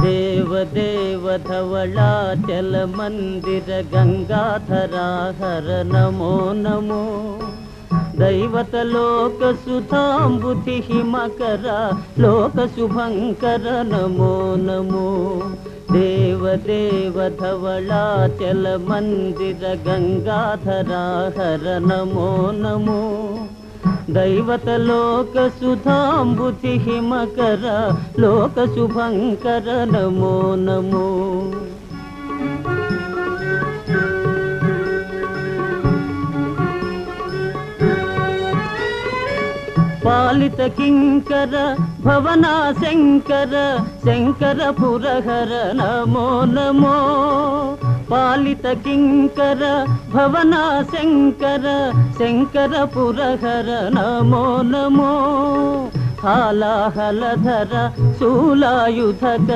देव धवलाचल मंदिर गंगाधरा हर नमो नमो दैवत लोक सुधांबुधि हिमकर लोक शुभंकर नमो नमो देव धवलाचल मंदिर गंगाधरा हर नमो नमो दैवत लोक सुधांबुधि हिमकर लोक शुभंकर नमो नमो पालित किंकर भवना शंकर शंकर पुरहर नमो नमो पालित किंकर भवना शंकर शंकर पुरहर नमो नमो हालाहलधर शूलायुधकर